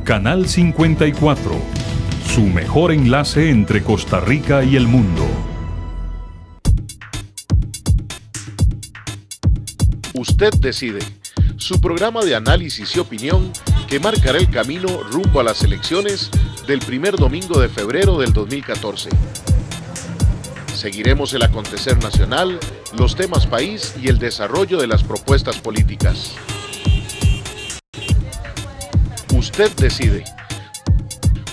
Canal 54, su mejor enlace entre Costa Rica y el mundo. Usted decide, su programa de análisis y opinión que marcará el camino rumbo a las elecciones del primer domingo de febrero del 2014. Seguiremos el acontecer nacional, los temas país y el desarrollo de las propuestas políticas. Usted decide.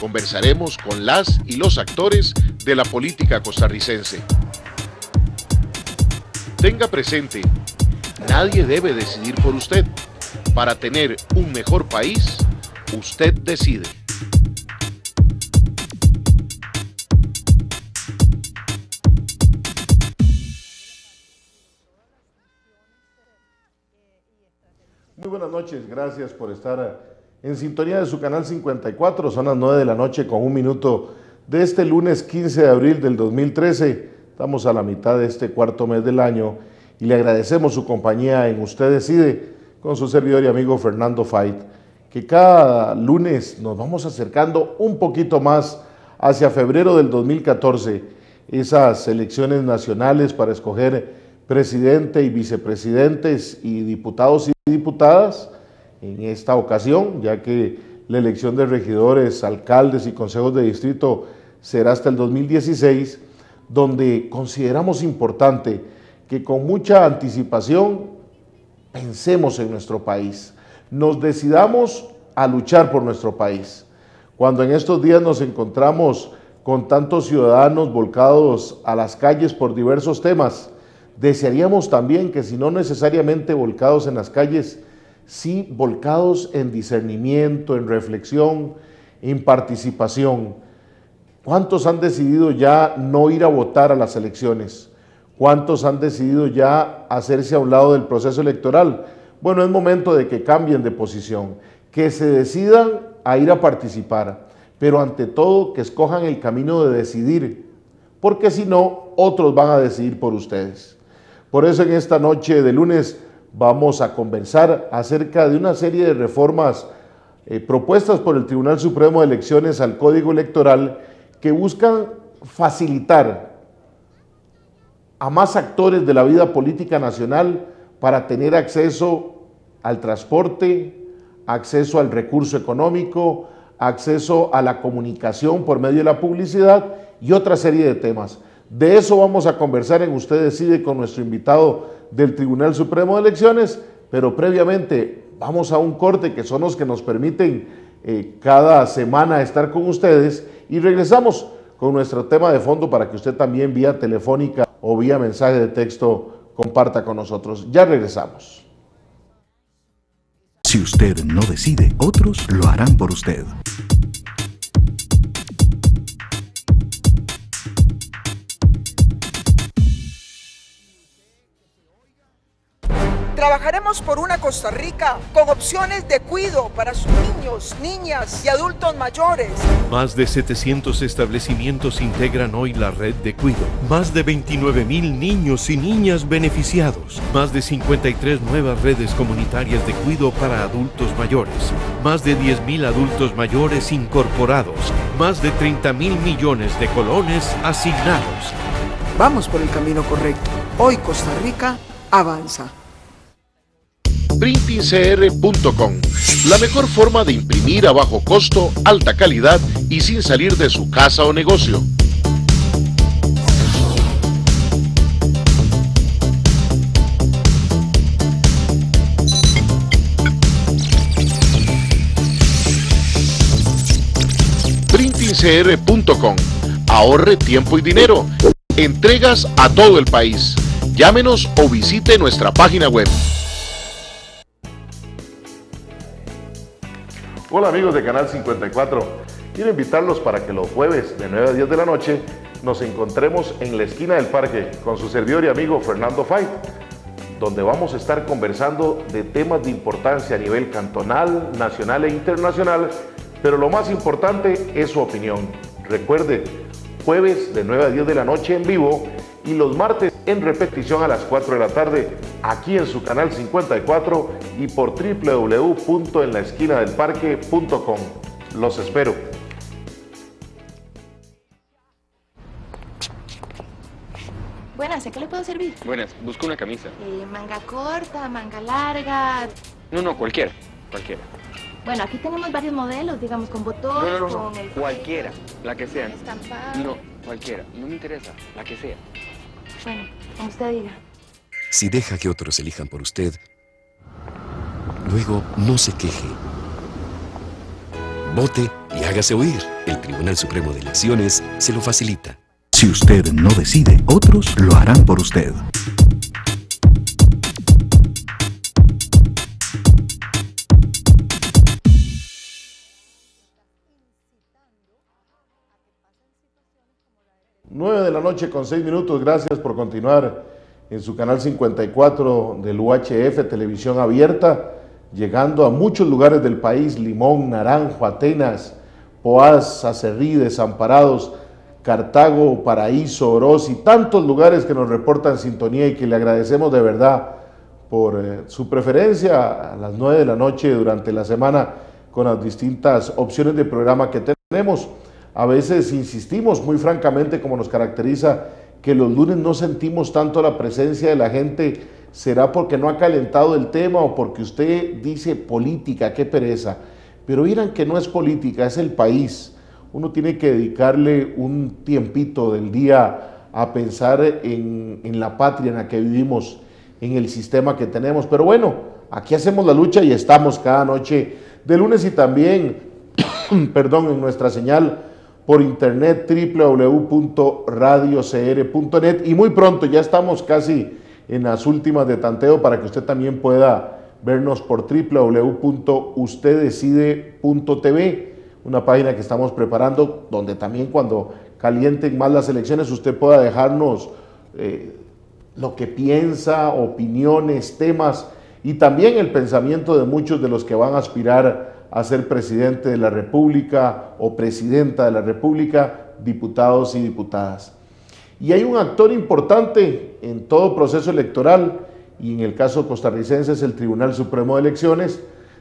Conversaremos con las y los actores de la política costarricense. Tenga presente, nadie debe decidir por usted. Para tener un mejor país, usted decide. Muy buenas noches, gracias por estar en sintonía de su canal 54, son las 9 de la noche con 1 minuto de este lunes 15 de abril del 2013. Estamos a la mitad de este cuarto mes del año y le agradecemos su compañía en Usted Decide con su servidor y amigo Fernando Fait, que cada lunes nos vamos acercando un poquito más hacia febrero del 2014, esas elecciones nacionales para escoger presidente y vicepresidentes y diputados y diputadas. En esta ocasión, ya que la elección de regidores, alcaldes y consejos de distrito será hasta el 2016, donde consideramos importante que con mucha anticipación pensemos en nuestro país, nos decidamos a luchar por nuestro país. Cuando en estos días nos encontramos con tantos ciudadanos volcados a las calles por diversos temas, desearíamos también que, si no necesariamente volcados en las calles, sí volcados en discernimiento, en reflexión, en participación. ¿Cuántos han decidido ya no ir a votar a las elecciones? ¿Cuántos han decidido ya hacerse a un lado del proceso electoral? Bueno, es momento de que cambien de posición, que se decidan a ir a participar, pero ante todo que escojan el camino de decidir, porque si no, otros van a decidir por ustedes. Por eso en esta noche de lunes vamos a conversar acerca de una serie de reformas propuestas por el Tribunal Supremo de Elecciones al Código Electoral que buscan facilitar a más actores de la vida política nacional para tener acceso al transporte, acceso al recurso económico, acceso a la comunicación por medio de la publicidad y otra serie de temas. De eso vamos a conversar en Usted Decide con nuestro invitado del Tribunal Supremo de Elecciones, pero previamente vamos a un corte que son los que nos permiten cada semana estar con ustedes y regresamos con nuestro tema de fondo para que usted también vía telefónica o vía mensaje de texto comparta con nosotros. Ya regresamos. Si usted no decide, otros lo harán por usted. Trabajaremos por una Costa Rica con opciones de cuidado para sus niños, niñas y adultos mayores. Más de 700 establecimientos integran hoy la red de cuidado. Más de 29,000 niños y niñas beneficiados. Más de 53 nuevas redes comunitarias de cuidado para adultos mayores. Más de 10,000 adultos mayores incorporados. Más de 30,000 millones de colones asignados. Vamos por el camino correcto. Hoy Costa Rica avanza. PrintingCR.com, la mejor forma de imprimir a bajo costo, alta calidad y sin salir de su casa o negocio. PrintingCR.com, ahorre tiempo y dinero. Entregas a todo el país. Llámenos o visite nuestra página web. Hola amigos de Canal 54, quiero invitarlos para que los jueves de 9 a 10 de la noche nos encontremos en la esquina del parque con su servidor y amigo Fernando Fait, donde vamos a estar conversando de temas de importancia a nivel cantonal, nacional e internacional, pero lo más importante es su opinión. Recuerde, jueves de 9 a 10 de la noche en vivo y los martes en repetición a las 4 de la tarde aquí en su canal 54 y por www.enlaesquinadelparque.com. Los espero. Buenas, ¿a qué le puedo servir? Buenas, busco una camisa. Manga corta, manga larga. No, cualquiera. Bueno, aquí tenemos varios modelos, digamos, con botón, No. con el... Cualquiera, la que sea. Estampado. No, cualquiera. No me interesa, la que sea. Bueno, como usted diga. Si deja que otros elijan por usted, luego no se queje. Vote y hágase oír. El Tribunal Supremo de Elecciones se lo facilita. Si usted no decide, otros lo harán por usted. Nueve de la noche con 6 minutos. Gracias por continuar en su canal 54 del UHF, televisión abierta, llegando a muchos lugares del país: Limón, Naranjo, Atenas, Poás, Acerrí, Desamparados, Cartago, Paraíso, Oroz y tantos lugares que nos reportan sintonía, y que le agradecemos de verdad por su preferencia a las 9 de la noche durante la semana con las distintas opciones de programa que tenemos. A veces insistimos muy francamente, como nos caracteriza, que los lunes no sentimos tanto la presencia de la gente. ¿Será porque no ha calentado el tema o porque usted dice política, qué pereza? Pero miren que no es política, es el país. Uno tiene que dedicarle un tiempito del día a pensar en la patria en la que vivimos, en el sistema que tenemos. Pero bueno, aquí hacemos la lucha y estamos cada noche de lunes, y también, en nuestra señal por internet www.radiocr.net, y muy pronto, ya estamos casi en las últimas de tanteo para que usted también pueda vernos por www.usteddecide.tv, una página que estamos preparando donde también, cuando calienten más las elecciones, usted pueda dejarnos lo que piensa, opiniones, temas, y también el pensamiento de muchos de los que van a aspirar a ser presidente de la República o presidenta de la República, diputados y diputadas. Y hay un actor importante en todo proceso electoral, y en el caso costarricense es el Tribunal Supremo de Elecciones,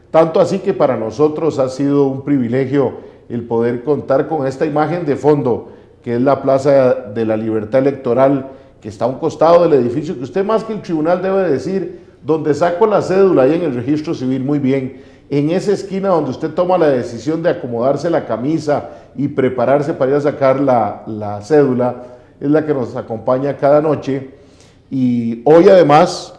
tanto así que para nosotros ha sido un privilegio el poder contar con esta imagen de fondo, que es la Plaza de la Libertad Electoral, que está a un costado del edificio, que usted más que el tribunal debe decir, donde saco la cédula, ahí en el registro civil, muy bien. En esa esquina donde usted toma la decisión de acomodarse la camisa y prepararse para ir a sacar la cédula, es la que nos acompaña cada noche. Y hoy además,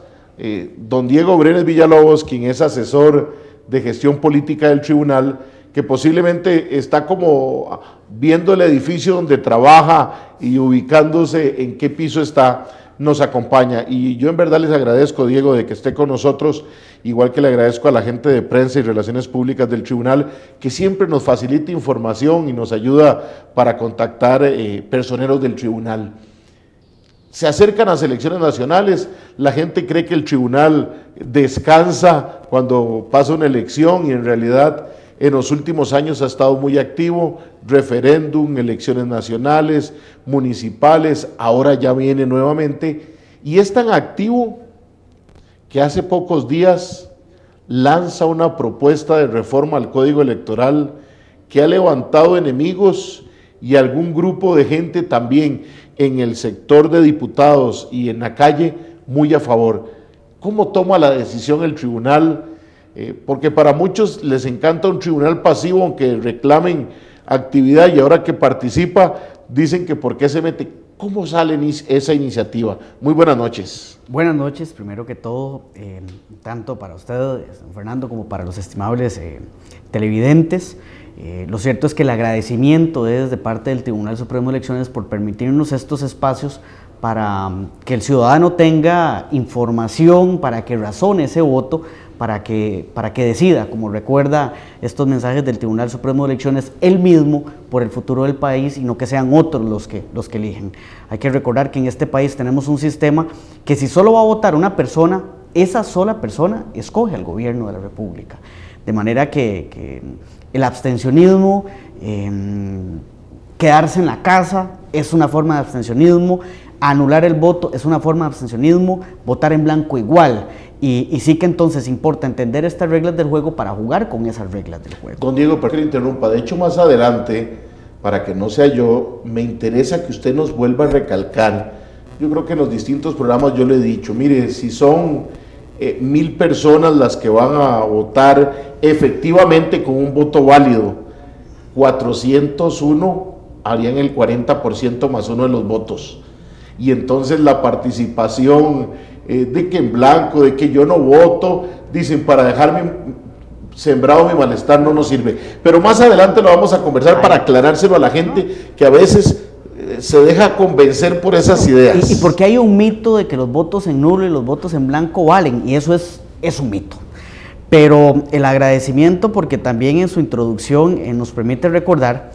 don Diego Brenes Villalobos, quien es asesor de gestión política del tribunal, que posiblemente está como viendo el edificio donde trabaja y ubicándose en qué piso está, nos acompaña. Y yo en verdad les agradezco, Diego, de que esté con nosotros, igual que le agradezco a la gente de prensa y relaciones públicas del tribunal, que siempre nos facilita información y nos ayuda para contactar personeros del tribunal. Se acercan las elecciones nacionales, la gente cree que el tribunal descansa cuando pasa una elección, y en realidad en los últimos años ha estado muy activo: referéndum, elecciones nacionales, municipales, ahora ya viene nuevamente, y es tan activo que hace pocos días lanza una propuesta de reforma al Código Electoral que ha levantado enemigos y algún grupo de gente también en el sector de diputados y en la calle muy a favor. ¿Cómo toma la decisión el tribunal? Porque para muchos les encanta un tribunal pasivo, aunque reclamen actividad, y ahora que participa dicen que por qué se mete. ¿Cómo sale esa iniciativa? Muy buenas noches. Buenas noches, primero que todo, tanto para usted, Fernando, como para los estimables televidentes. Lo cierto es que el agradecimiento es de parte del Tribunal Supremo de Elecciones por permitirnos estos espacios para que el ciudadano tenga información, para que razone ese voto, para que decida, como recuerda estos mensajes del Tribunal Supremo de Elecciones, él mismo por el futuro del país, y no que sean otros los que eligen. Hay que recordar que en este país tenemos un sistema que, si solo va a votar una persona, esa sola persona escoge al gobierno de la República. De manera que el abstencionismo, quedarse en la casa es una forma de abstencionismo, anular el voto es una forma de abstencionismo, votar en blanco igual. y sí que entonces importa entender estas reglas del juego para jugar con esas reglas del juego. Don Diego, para que le interrumpa, de hecho más adelante, para que no sea yo, me interesa que usted nos vuelva a recalcar. Yo creo que en los distintos programas yo le he dicho, mire, si son 1000 personas las que van a votar efectivamente con un voto válido, 401 harían el 40% más uno de los votos. Y entonces la participación de que en blanco, de que yo no voto, dicen, para dejarme sembrado mi malestar no nos sirve. Pero más adelante lo vamos a conversar para aclarárselo a la gente que a veces se deja convencer por esas ideas. Y porque hay un mito de que los votos en nulo y los votos en blanco valen, y eso es un mito. Pero el agradecimiento, porque también en su introducción nos permite recordar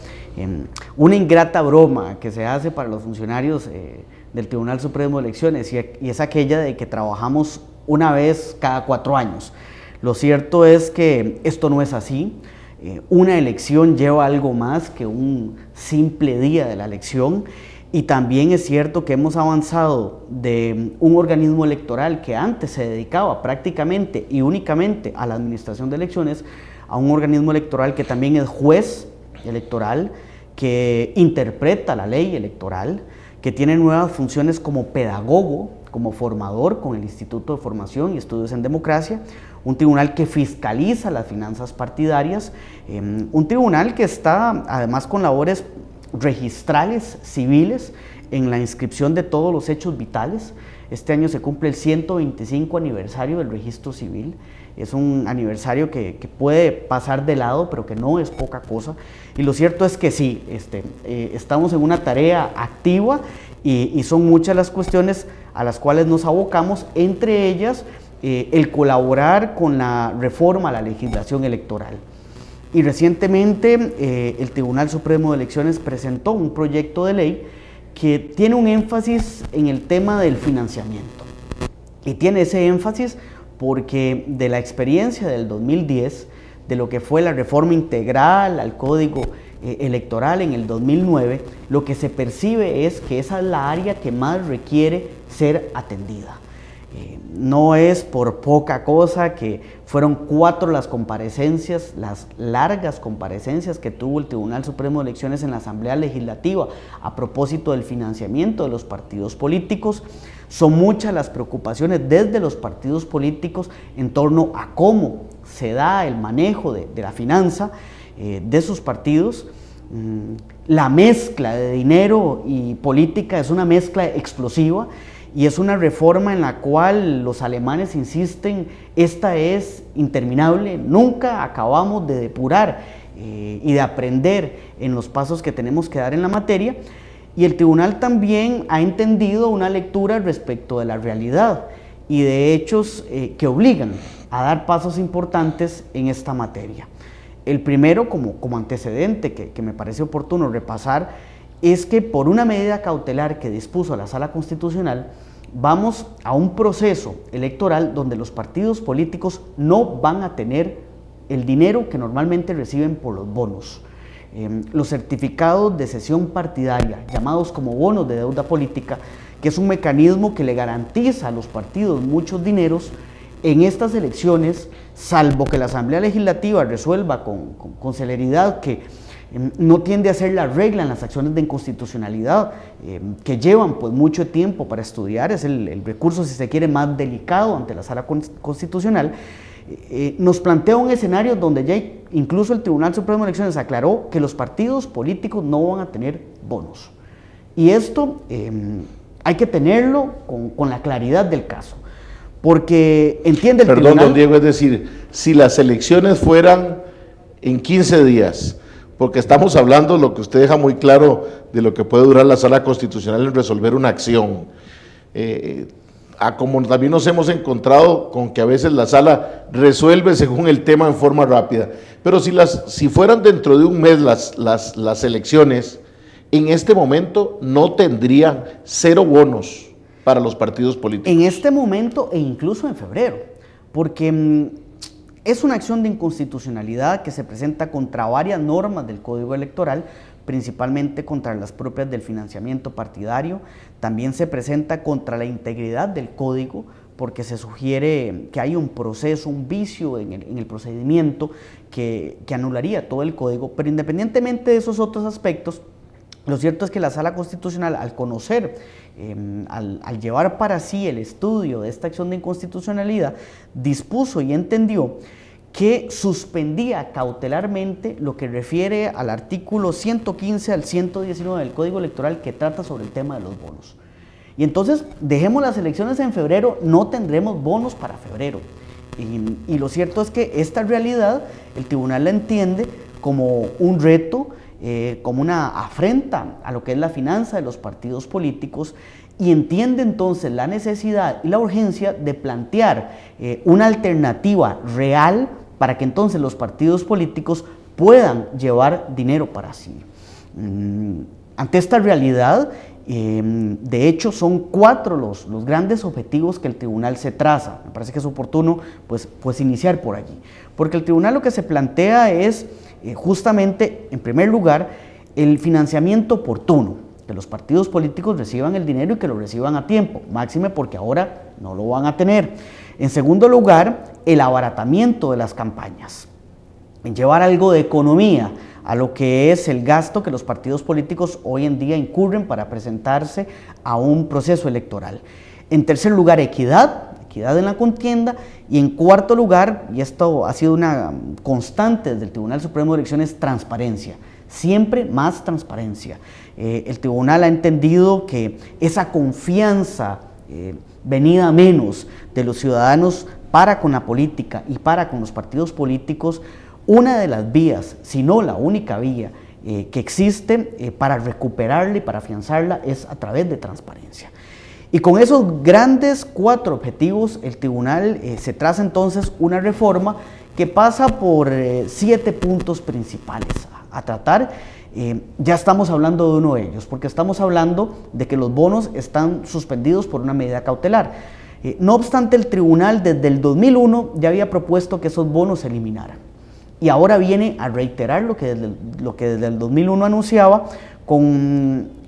una ingrata broma que se hace para los funcionarios del Tribunal Supremo de Elecciones, y es aquella de que trabajamos una vez cada 4 años. Lo cierto es que esto no es así. Una elección lleva algo más que un simple día de la elección, y también es cierto que hemos avanzado de un organismo electoral que antes se dedicaba prácticamente y únicamente a la administración de elecciones a un organismo electoral que también es juez electoral, que interpreta la ley electoral, que tiene nuevas funciones como pedagogo, como formador con el Instituto de Formación y Estudios en Democracia, un tribunal que fiscaliza las finanzas partidarias, un tribunal que está además con labores registrales civiles en la inscripción de todos los hechos vitales. Este año se cumple el 125 aniversario del registro civil. Es un aniversario que puede pasar de lado, pero que no es poca cosa. Y lo cierto es que sí, estamos en una tarea activa y son muchas las cuestiones a las cuales nos abocamos, entre ellas el colaborar con la reforma a la legislación electoral. Y recientemente el Tribunal Supremo de Elecciones presentó un proyecto de ley que tiene un énfasis en el tema del financiamiento. Y tiene ese énfasis porque de la experiencia del 2010, de lo que fue la reforma integral al Código Electoral en el 2009, lo que se percibe es que esa es la área que más requiere ser atendida. No es por poca cosa que fueron 4 las comparecencias, las largas comparecencias que tuvo el Tribunal Supremo de Elecciones en la Asamblea Legislativa a propósito del financiamiento de los partidos políticos. Son muchas las preocupaciones desde los partidos políticos en torno a cómo se da el manejo de la finanza de sus partidos. La mezcla de dinero y política es una mezcla explosiva. Y es una reforma en la cual los alemanes insisten, esta es interminable, nunca acabamos de depurar y de aprender en los pasos que tenemos que dar en la materia. Y el tribunal también ha entendido una lectura respecto de la realidad y de hechos que obligan a dar pasos importantes en esta materia. El primero, como antecedente que me parece oportuno repasar, es que por una medida cautelar que dispuso la Sala Constitucional, vamos a un proceso electoral donde los partidos políticos no van a tener el dinero que normalmente reciben por los bonos. Los certificados de cesión partidaria, llamados como bonos de deuda política, que es un mecanismo que le garantiza a los partidos muchos dineros, en estas elecciones, salvo que la Asamblea Legislativa resuelva con celeridad que no tiende a ser la regla en las acciones de inconstitucionalidad que llevan pues mucho tiempo para estudiar, es el recurso, si se quiere, más delicado ante la Sala Constitucional. Nos plantea un escenario donde ya incluso el Tribunal Supremo de Elecciones aclaró que los partidos políticos no van a tener bonos. Y esto hay que tenerlo con la claridad del caso, porque entiende el tribunal... Perdón, don Diego, es decir, si las elecciones fueran en 15 días... porque estamos hablando, lo que usted deja muy claro, de lo que puede durar la Sala Constitucional en resolver una acción. Como también nos hemos encontrado con que a veces la Sala resuelve según el tema en forma rápida. Pero si fueran dentro de un mes las elecciones, en este momento no tendrían 0 bonos para los partidos políticos. En este momento e incluso en febrero, porque... es una acción de inconstitucionalidad que se presenta contra varias normas del Código Electoral, principalmente contra las propias del financiamiento partidario. También se presenta contra la integridad del Código, porque se sugiere que hay un proceso, un vicio en el procedimiento que anularía todo el código, pero independientemente de esos otros aspectos, lo cierto es que la Sala Constitucional, al conocer, al llevar para sí el estudio de esta acción de inconstitucionalidad, dispuso y entendió que suspendía cautelarmente lo que refiere al artículo 115 al 119 del Código Electoral, que trata sobre el tema de los bonos. Y entonces, dejemos las elecciones en febrero, no tendremos bonos para febrero. Y lo cierto es que esta realidad el tribunal la entiende como un reto, como una afrenta a lo que es la finanza de los partidos políticos, y entiende entonces la necesidad y la urgencia de plantear una alternativa real para que entonces los partidos políticos puedan llevar dinero para sí. Ante esta realidad, de hecho son 4 los grandes objetivos que el tribunal se traza. Me parece que es oportuno pues iniciar por allí, porque el tribunal lo que se plantea es justamente, en primer lugar, el financiamiento oportuno, que los partidos políticos reciban el dinero y que lo reciban a tiempo, máxime porque ahora no lo van a tener. En segundo lugar, el abaratamiento de las campañas, en llevar algo de economía a lo que es el gasto que los partidos políticos hoy en día incurren para presentarse a un proceso electoral. En tercer lugar, equidad en la contienda, y en cuarto lugar, y esto ha sido una constante desde el Tribunal Supremo de Elecciones, transparencia, siempre más transparencia. El tribunal ha entendido que esa confianza venida a menos de los ciudadanos para con la política y para con los partidos políticos, una de las vías, si no la única vía que existe para recuperarla y para afianzarla, es a través de transparencia. Y con esos grandes 4 objetivos, el tribunal se traza entonces una reforma que pasa por 7 puntos principales a tratar. Ya estamos hablando de uno de ellos, porque estamos hablando de que los bonos están suspendidos por una medida cautelar. No obstante, el tribunal desde el 2001 ya había propuesto que esos bonos se eliminaran. Y ahora viene a reiterar lo que desde el 2001 anunciaba con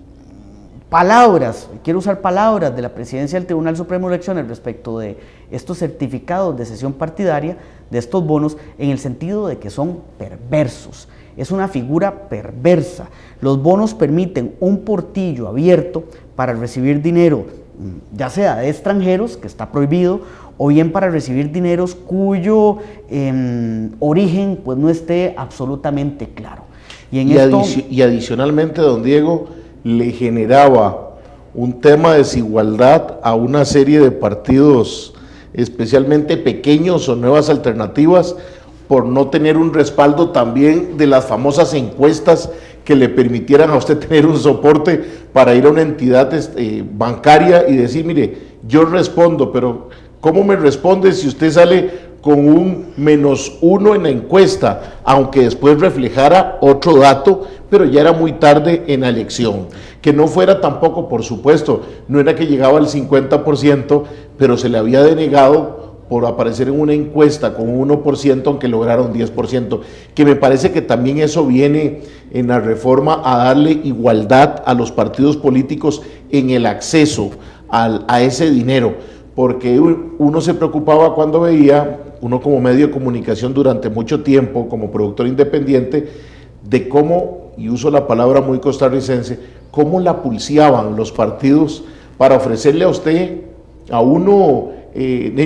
palabras, quiero usar palabras de la presidencia del Tribunal Supremo de Elecciones respecto de estos certificados de cesión partidaria, de estos bonos, en el sentido de que son perversos. Es una figura perversa. Los bonos permiten un portillo abierto para recibir dinero, ya sea de extranjeros, que está prohibido, o bien para recibir dineros cuyo origen pues no esté absolutamente claro. Y adicionalmente, don Diego, le generaba un tema de desigualdad a una serie de partidos, especialmente pequeños o nuevas alternativas, por no tener un respaldo también de las famosas encuestas que le permitieran a usted tener un soporte para ir a una entidad bancaria y decir, mire, yo respondo, pero ¿cómo me responde si usted sale con un -1 en la encuesta, aunque después reflejara otro dato, pero ya era muy tarde en la elección? Que no fuera tampoco, por supuesto, no era que llegaba al 50%, pero se le había denegado por aparecer en una encuesta con un 1%, aunque lograra un 10%, que me parece que también eso viene en la reforma a darle igualdad a los partidos políticos en el acceso a ese dinero, porque uno se preocupaba cuando veía, uno como medio de comunicación durante mucho tiempo, como productor independiente, de cómo, y uso la palabra muy costarricense, cómo la pulseaban los partidos para ofrecerle a usted, a uno,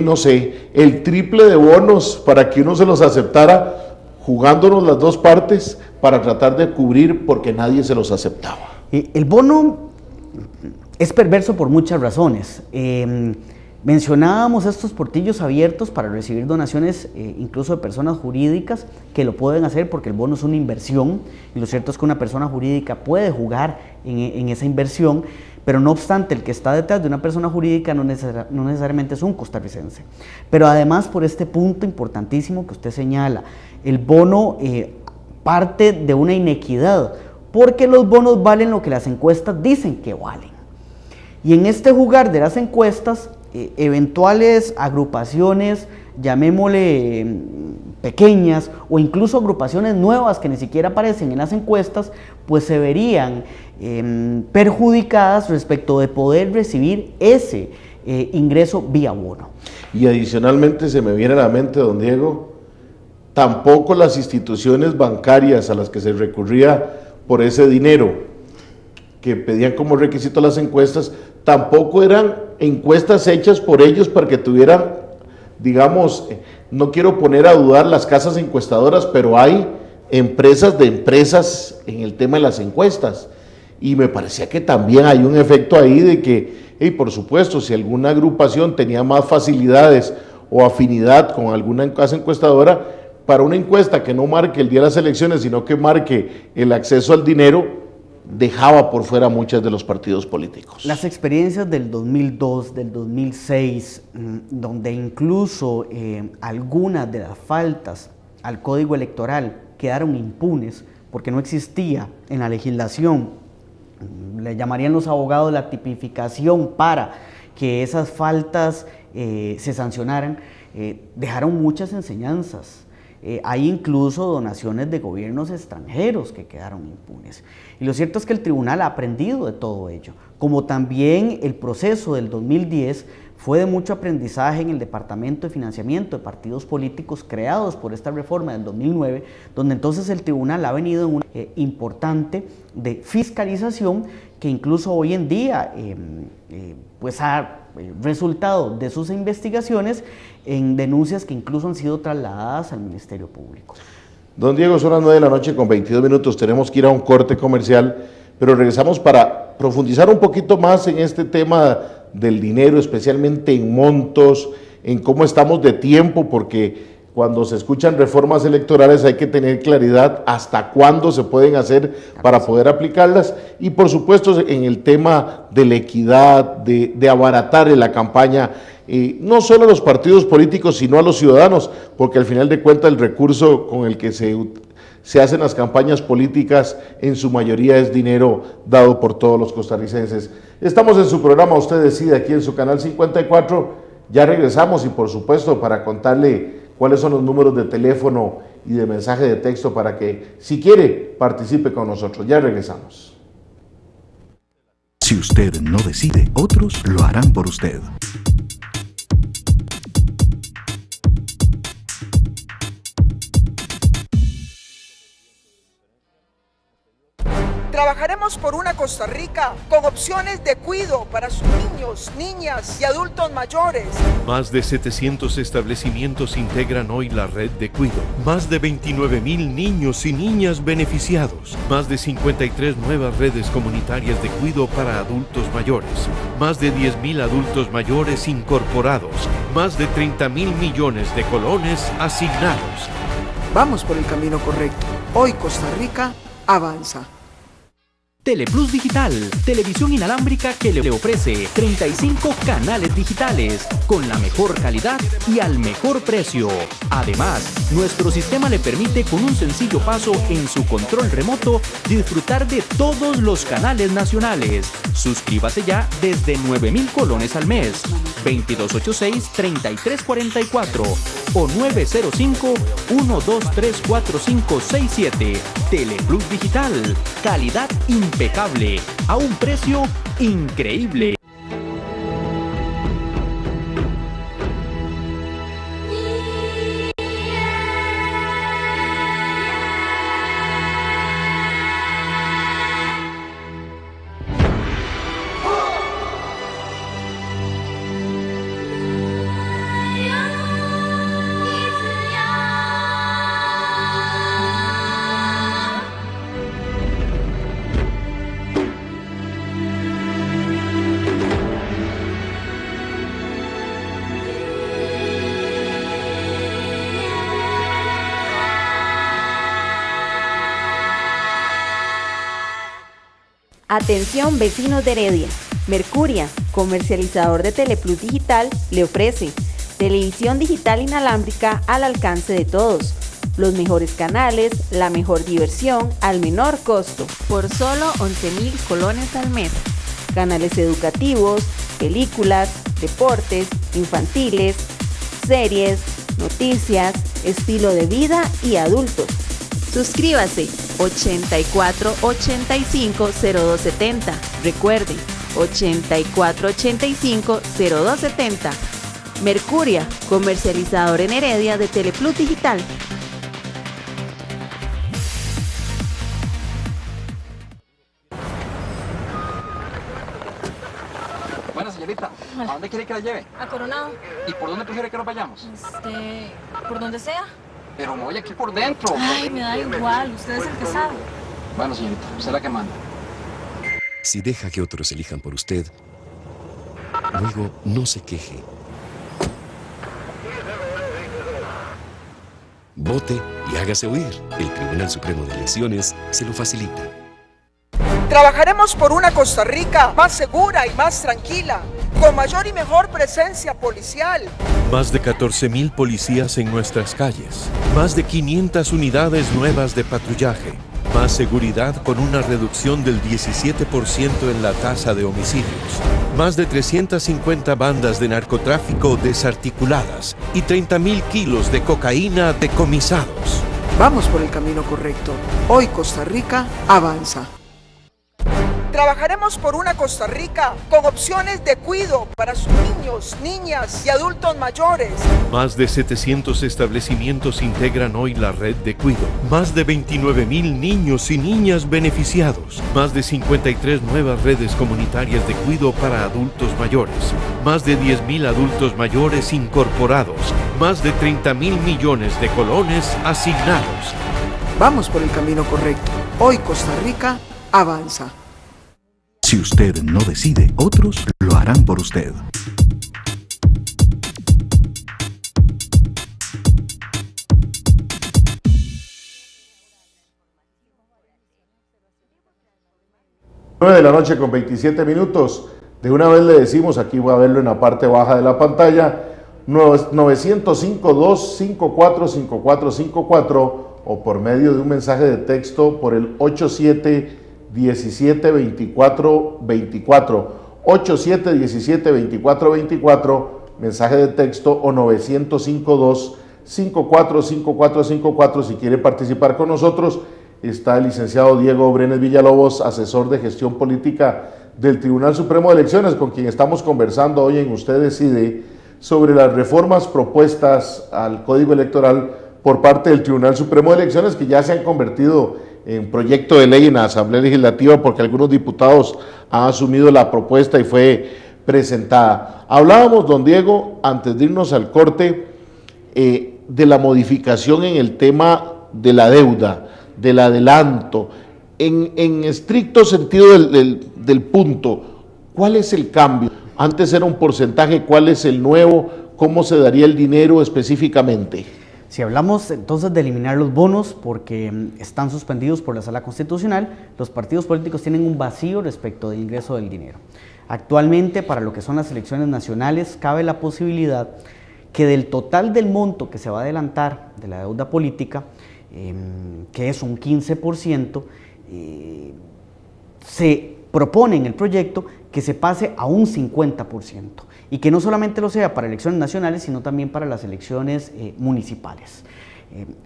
no sé, el triple de bonos para que uno se los aceptara, jugándonos las dos partes para tratar de cubrir porque nadie se los aceptaba. El bono es perverso por muchas razones. Mencionábamos estos portillos abiertos para recibir donaciones incluso de personas jurídicas que lo pueden hacer porque el bono es una inversión, y lo cierto es que una persona jurídica puede jugar en esa inversión, pero no obstante el que está detrás de una persona jurídica no necesariamente es un costarricense. Pero además, por este punto importantísimo que usted señala, el bono parte de una inequidad, porque los bonos valen lo que las encuestas dicen que valen. Y en este jugar de las encuestas, eventuales agrupaciones, llamémosle pequeñas, o incluso agrupaciones nuevas que ni siquiera aparecen en las encuestas, pues se verían perjudicadas respecto de poder recibir ese ingreso vía bono. Y adicionalmente se me viene a la mente, don Diego, tampoco las instituciones bancarias a las que se recurría por ese dinero que pedían como requisito las encuestas, tampoco eran encuestas hechas por ellos para que tuvieran, digamos, no quiero poner a dudar las casas encuestadoras, pero hay empresas de empresas en el tema de las encuestas. Y me parecía que también hay un efecto ahí de que, por supuesto, si alguna agrupación tenía más facilidades o afinidad con alguna casa encuestadora, para una encuesta que no marque el día de las elecciones, sino que marque el acceso al dinero, dejaba por fuera muchos de los partidos políticos. Las experiencias del 2002, del 2006, donde incluso algunas de las faltas al Código Electoral quedaron impunes porque no existía en la legislación, le llamarían los abogados la tipificación para que esas faltas se sancionaran, dejaron muchas enseñanzas. Hay incluso donaciones de gobiernos extranjeros que quedaron impunes. Y lo cierto es que el tribunal ha aprendido de todo ello, como también el proceso del 2010 fue de mucho aprendizaje en el Departamento de Financiamiento de Partidos Políticos creados por esta reforma del 2009, donde entonces el tribunal ha venido en una importante de fiscalización que incluso hoy en día pues ha resultado de sus investigaciones en denuncias que incluso han sido trasladadas al Ministerio Público. Don Diego, son las 9 de la noche con 22 minutos, tenemos que ir a un corte comercial, pero regresamos para profundizar un poquito más en este tema del dinero, especialmente en montos, en cómo estamos de tiempo, porque cuando se escuchan reformas electorales hay que tener claridad hasta cuándo se pueden hacer para poder aplicarlas, y por supuesto en el tema de la equidad, de abaratar en la campaña, no solo a los partidos políticos, sino a los ciudadanos, porque al final de cuentas el recurso con el que se hacen las campañas políticas en su mayoría es dinero dado por todos los costarricenses. Estamos en su programa Usted Decide, aquí en su canal 54, ya regresamos, y por supuesto para contarle cuáles son los números de teléfono y de mensaje de texto para que, si quiere, participe con nosotros. Ya regresamos. Si usted no decide, otros lo harán por usted. Trabajaremos por una Costa Rica con opciones de cuidado para sus niños, niñas y adultos mayores. Más de 700 establecimientos integran hoy la red de cuido. Más de 29,000 niños y niñas beneficiados. Más de 53 nuevas redes comunitarias de cuido para adultos mayores. Más de 10,000 adultos mayores incorporados. Más de 30,000 millones de colones asignados. Vamos por el camino correcto. Hoy Costa Rica avanza. Teleplus Digital, televisión inalámbrica que le ofrece 35 canales digitales con la mejor calidad y al mejor precio. Además, nuestro sistema le permite con un sencillo paso en su control remoto disfrutar de todos los canales nacionales. Suscríbase ya desde 9,000 colones al mes. 2286-3344 o 905-1234567. Teleplus Digital, calidad impecable a un precio increíble. Atención vecinos de Heredia, Mercuria, comercializador de Teleplus Digital, le ofrece televisión digital inalámbrica al alcance de todos, los mejores canales, la mejor diversión al menor costo, por solo 11,000 colones al mes. Canales educativos, películas, deportes, infantiles, series, noticias, estilo de vida y adultos. Suscríbase 8485-0270. Recuerde, 8485-0270. Mercuria, comercializador en Heredia de Teleplus Digital. Bueno, señorita, ¿a dónde quiere que la lleve? A Coronado. ¿Y por dónde prefiere que nos vayamos? Por donde sea. Pero me voy aquí por dentro. Ay, me da igual, usted es el que sabe. Bueno, señorita, usted es la que manda. Si deja que otros elijan por usted, luego no se queje. Vote y hágase oír. El Tribunal Supremo de Elecciones se lo facilita. Trabajaremos por una Costa Rica más segura y más tranquila, con mayor y mejor presencia policial. Más de 14.000 policías en nuestras calles. Más de 500 unidades nuevas de patrullaje. Más seguridad con una reducción del 17% en la tasa de homicidios. Más de 350 bandas de narcotráfico desarticuladas y 30.000 kilos de cocaína decomisados. Vamos por el camino correcto. Hoy Costa Rica avanza. Trabajaremos por una Costa Rica con opciones de cuidado para sus niños, niñas y adultos mayores. Más de 700 establecimientos integran hoy la red de cuidado. Más de 29.000 niños y niñas beneficiados. Más de 53 nuevas redes comunitarias de cuidado para adultos mayores. Más de 10.000 adultos mayores incorporados. Más de 30.000 millones de colones asignados. Vamos por el camino correcto. Hoy Costa Rica avanza. Si usted no decide, otros lo harán por usted. De la noche con 27 minutos. De una vez le decimos, aquí voy a verlo en la parte baja de la pantalla, 905-254-5454 o por medio de un mensaje de texto por el 87172424, 87172424, mensaje de texto, o 905-254-5454. Si quiere participar con nosotros, está el licenciado Diego Brenes Villalobos, asesor de gestión política del Tribunal Supremo de Elecciones, con quien estamos conversando hoy en Usted Decide sobre las reformas propuestas al Código Electoral por parte del Tribunal Supremo de Elecciones, que ya se han convertido en proyecto de ley en la Asamblea Legislativa porque algunos diputados han asumido la propuesta y fue presentada. Hablábamos, don Diego, antes de irnos al corte, de la modificación en el tema de la deuda, del adelanto. En estricto sentido del punto, ¿cuál es el cambio? Antes era un porcentaje, ¿cuál es el nuevo? ¿Cómo se daría el dinero específicamente? Si hablamos entonces de eliminar los bonos porque están suspendidos por la Sala Constitucional, los partidos políticos tienen un vacío respecto del ingreso del dinero. Actualmente, para lo que son las elecciones nacionales, cabe la posibilidad que del total del monto que se va a adelantar de la deuda política, que es un 15%, se propone en el proyecto que se pase a un 50%. Y que no solamente lo sea para elecciones nacionales, sino también para las elecciones municipales.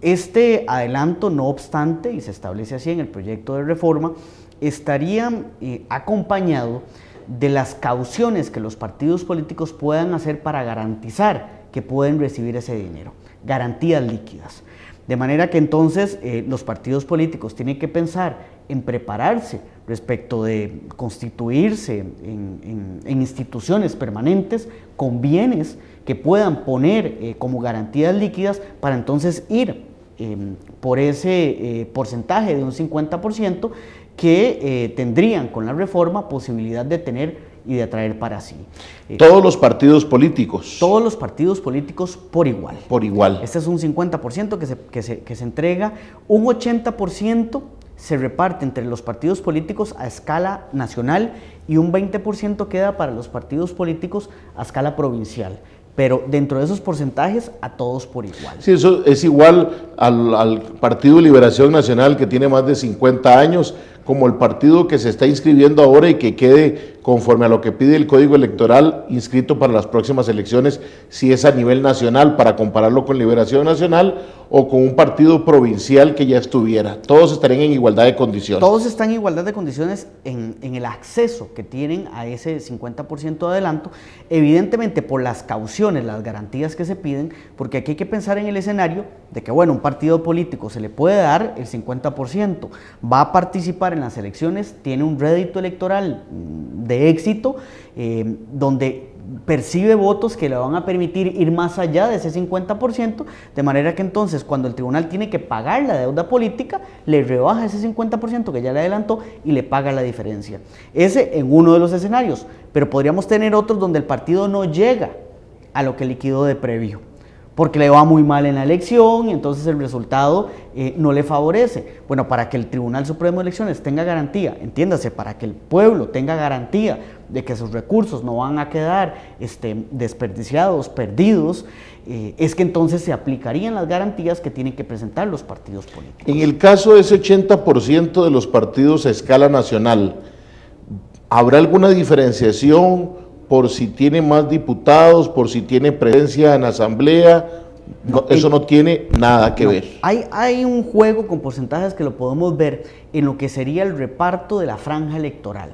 Este adelanto, no obstante, y se establece así en el proyecto de reforma, estaría acompañado de las cauciones que los partidos políticos puedan hacer para garantizar que pueden recibir ese dinero, garantías líquidas. De manera que entonces los partidos políticos tienen que pensar en prepararse respecto de constituirse en instituciones permanentes con bienes que puedan poner como garantías líquidas para entonces ir por ese porcentaje de un 50% que tendrían con la reforma posibilidad de tener y de atraer para sí. ¿Todos los partidos políticos? Todos los partidos políticos por igual. Por igual. Este es un 50% que se entrega, un 80% se reparte entre los partidos políticos a escala nacional y un 20% queda para los partidos políticos a escala provincial. Pero dentro de esos porcentajes, a todos por igual. Sí, eso es igual al Partido de Liberación Nacional, que tiene más de 50 años, como el partido que se está inscribiendo ahora y que quede conforme a lo que pide el Código Electoral inscrito para las próximas elecciones, si es a nivel nacional, para compararlo con Liberación Nacional o con un partido provincial que ya estuviera. Todos estarían en igualdad de condiciones. Todos están en igualdad de condiciones en el acceso que tienen a ese 50% de adelanto, evidentemente por las cauciones, las garantías que se piden, porque aquí hay que pensar en el escenario de que, bueno, un partido político se le puede dar el 50%, va a participar en las elecciones, tiene un rédito electoral de éxito, donde percibe votos que le van a permitir ir más allá de ese 50%, de manera que entonces cuando el tribunal tiene que pagar la deuda política, le rebaja ese 50% que ya le adelantó y le paga la diferencia. Ese en uno de los escenarios, pero podríamos tener otros donde el partido no llega a lo que liquidó de previo, porque le va muy mal en la elección y entonces el resultado no le favorece. Bueno, para que el Tribunal Supremo de Elecciones tenga garantía, entiéndase, para que el pueblo tenga garantía de que sus recursos no van a quedar desperdiciados, perdidos, es que entonces se aplicarían las garantías que tienen que presentar los partidos políticos. En el caso de ese 80% de los partidos a escala nacional, ¿habrá alguna diferenciación por si tiene más diputados, por si tiene presencia en asamblea? No, eso no tiene nada que ver. Hay un juego con porcentajes que lo podemos ver en lo que sería el reparto de la franja electoral,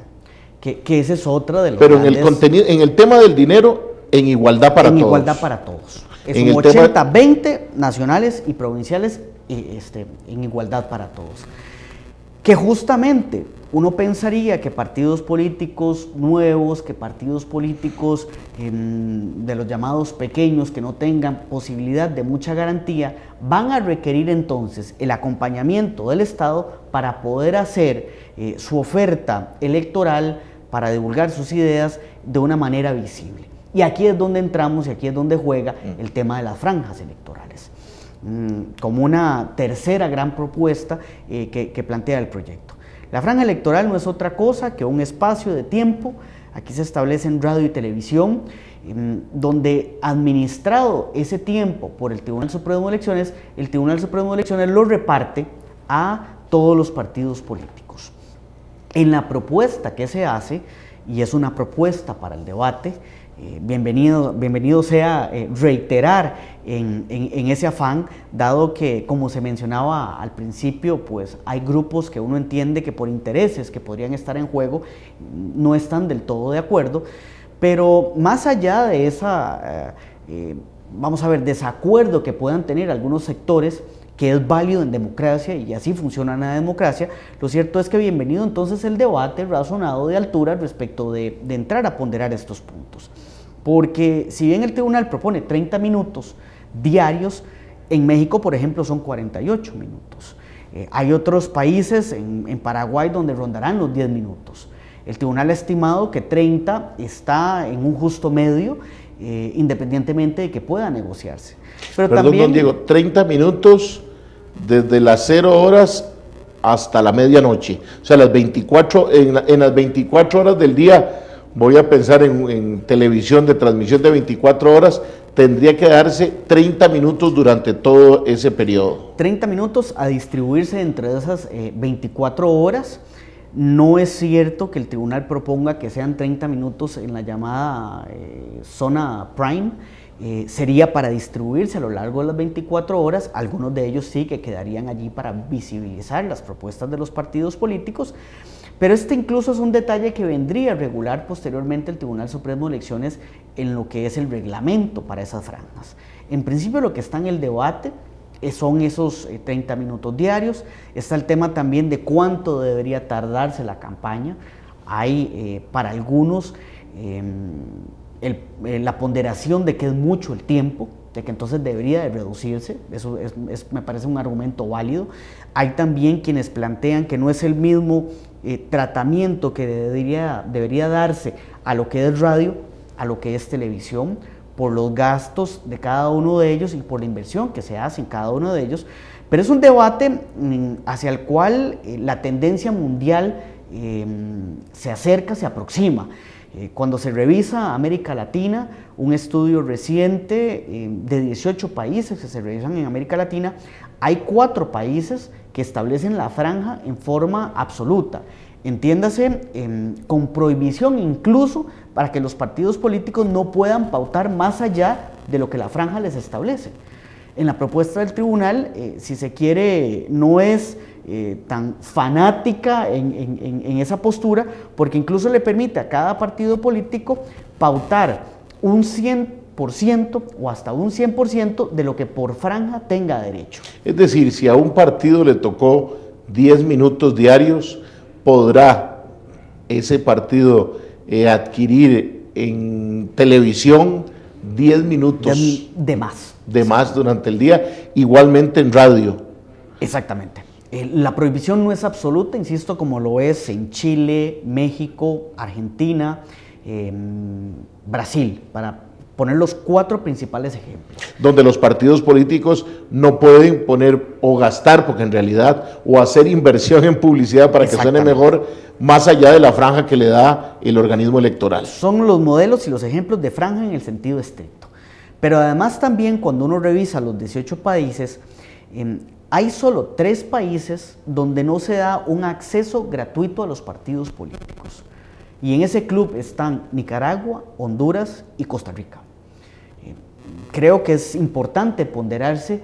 que ese es otra de los Pero grandes, en el contenido, en el tema del dinero, en igualdad para todos. En igualdad para todos. Es un 80-20 nacionales y provinciales en igualdad para todos. Que justamente uno pensaría que partidos políticos nuevos, que partidos políticos de los llamados pequeños, que no tengan posibilidad de mucha garantía, van a requerir entonces el acompañamiento del Estado para poder hacer su oferta electoral, para divulgar sus ideas de una manera visible. Y aquí es donde entramos y aquí es donde juega el tema de las franjas electorales, como una tercera gran propuesta que plantea el proyecto. La franja electoral no es otra cosa que un espacio de tiempo, aquí se establece en radio y televisión, donde administrado ese tiempo por el Tribunal Supremo de Elecciones, el Tribunal Supremo de Elecciones lo reparte a todos los partidos políticos. En la propuesta que se hace, y es una propuesta para el debate, bienvenido sea reiterar en ese afán, dado que, como se mencionaba al principio, pues hay grupos que uno entiende que por intereses que podrían estar en juego no están del todo de acuerdo, pero más allá de esa, vamos a ver, desacuerdo que puedan tener algunos sectores, que es válido en democracia y así funciona la democracia, lo cierto es que bienvenido entonces el debate razonado de altura respecto de entrar a ponderar estos puntos. Porque si bien el tribunal propone 30 minutos diarios, en México, por ejemplo, son 48 minutos. Hay otros países, en Paraguay, donde rondarán los 10 minutos. El tribunal ha estimado que 30 está en un justo medio, independientemente de que pueda negociarse. Pero perdón, también, don Diego, 30 minutos desde las 0 horas hasta la medianoche. O sea, en las 24 horas del día, voy a pensar en televisión de transmisión de 24 horas, tendría que darse 30 minutos durante todo ese periodo. 30 minutos a distribuirse entre esas 24 horas. No es cierto que el tribunal proponga que sean 30 minutos en la llamada zona prime. Sería para distribuirse a lo largo de las 24 horas, algunos de ellos sí que quedarían allí para visibilizar las propuestas de los partidos políticos, pero incluso es un detalle que vendría a regular posteriormente el Tribunal Supremo de Elecciones en lo que es el reglamento para esas franjas. En principio lo que está en el debate son esos 30 minutos diarios, está el tema también de cuánto debería tardarse la campaña. Hay para algunos la ponderación de que es mucho el tiempo, de que entonces debería de reducirse, eso me parece un argumento válido. Hay también quienes plantean que no es el mismo tratamiento que debería darse a lo que es radio, a lo que es televisión, por los gastos de cada uno de ellos y por la inversión que se hace en cada uno de ellos, pero es un debate hacia el cual la tendencia mundial se acerca, se aproxima. Cuando se revisa América Latina, un estudio reciente de 18 países que se revisan en América Latina, hay 4 países que establecen la franja en forma absoluta. Entiéndase, con prohibición incluso para que los partidos políticos no puedan pautar más allá de lo que la franja les establece. En la propuesta del tribunal, si se quiere, no es tan fanática en esa postura, porque incluso le permite a cada partido político pautar un 100% o hasta un 100% de lo que por franja tenga derecho. Es decir, si a un partido le tocó 10 minutos diarios, podrá ese partido adquirir en televisión 10 minutos de más. De más durante el día, igualmente en radio. Exactamente. La prohibición no es absoluta, insisto, como lo es en Chile, México, Argentina, Brasil, para poner los 4 principales ejemplos. Donde los partidos políticos no pueden poner o gastar, porque en realidad, o hacer inversión en publicidad para que suene mejor, más allá de la franja que le da el organismo electoral. Son los modelos y los ejemplos de franja en el sentido estricto. Pero además también cuando uno revisa los 18 países, hay solo 3 países donde no se da un acceso gratuito a los partidos políticos. Y en ese club están Nicaragua, Honduras y Costa Rica. Creo que es importante ponderarse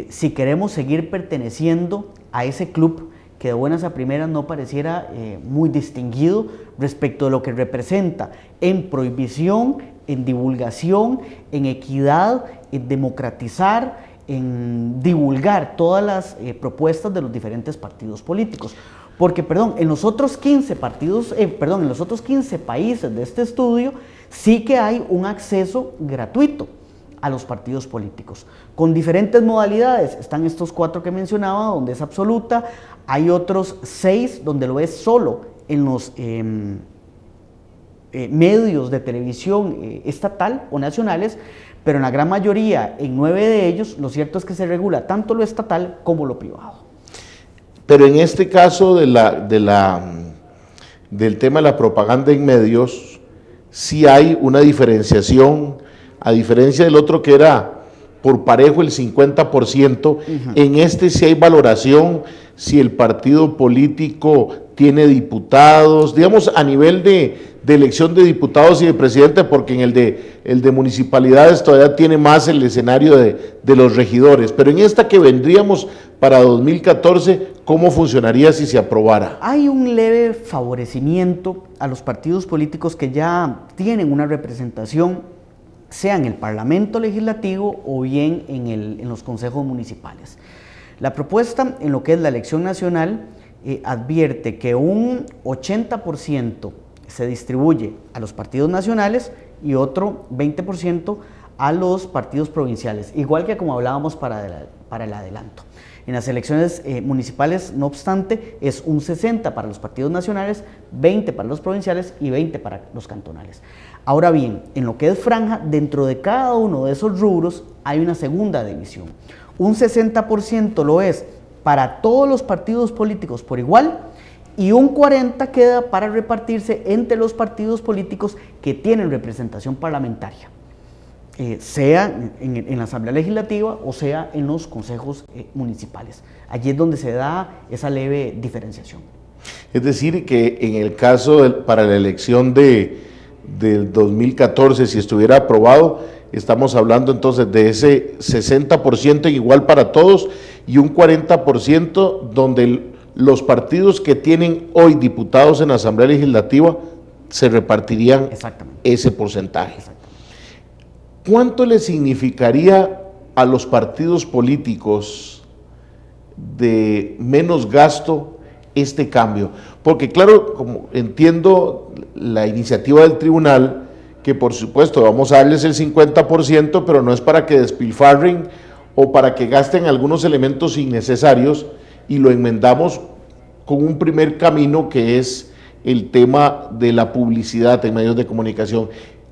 si queremos seguir perteneciendo a ese club que de buenas a primeras no pareciera muy distinguido respecto de lo que representa en prohibición, en divulgación, en equidad, en democratizar, en divulgar todas las propuestas de los diferentes partidos políticos. Porque, en los otros 15 en los otros 15 países de este estudio sí que hay un acceso gratuito a los partidos políticos, con diferentes modalidades. Están estos 4 que mencionaba, donde es absoluta, hay otros 6 donde lo es solo en los medios de televisión estatal o nacionales, pero en la gran mayoría, en 9 de ellos, lo cierto es que se regula tanto lo estatal como lo privado. Pero en este caso del tema de la propaganda en medios, sí hay una diferenciación, a diferencia del otro que era por parejo el 50%, en este sí hay valoración si el partido político tiene diputados, digamos a nivel de elección de diputados y de presidente, porque en el de municipalidades todavía tiene más el escenario de los regidores, pero en esta que vendríamos para 2014, ¿cómo funcionaría si se aprobara? Hay un leve favorecimiento a los partidos políticos que ya tienen una representación, sea en el Parlamento Legislativo o bien en los consejos municipales. La propuesta en lo que es la elección nacional advierte que un 80% se distribuye a los partidos nacionales y otro 20% a los partidos provinciales, igual que como hablábamos para el adelanto. En las elecciones municipales, no obstante, es un 60 para los partidos nacionales, 20 para los provinciales y 20 para los cantonales. Ahora bien, en lo que es franja, dentro de cada uno de esos rubros hay una segunda división. Un 60% lo es para todos los partidos políticos por igual y un 40% queda para repartirse entre los partidos políticos que tienen representación parlamentaria, sea en la Asamblea Legislativa o sea en los consejos municipales. Allí es donde se da esa leve diferenciación. Es decir, que en el caso para la elección del 2014, si estuviera aprobado, estamos hablando entonces de ese 60% igual para todos y un 40% donde los partidos que tienen hoy diputados en la Asamblea Legislativa se repartirían ese porcentaje. ¿Cuánto le significaría a los partidos políticos de menos gasto este cambio? Porque claro, como entiendo la iniciativa del tribunal, que por supuesto vamos a darles el 50%, pero no es para que despilfarren o para que gasten algunos elementos innecesarios, y lo enmendamos con un primer camino que es el tema de la publicidad en medios de comunicación.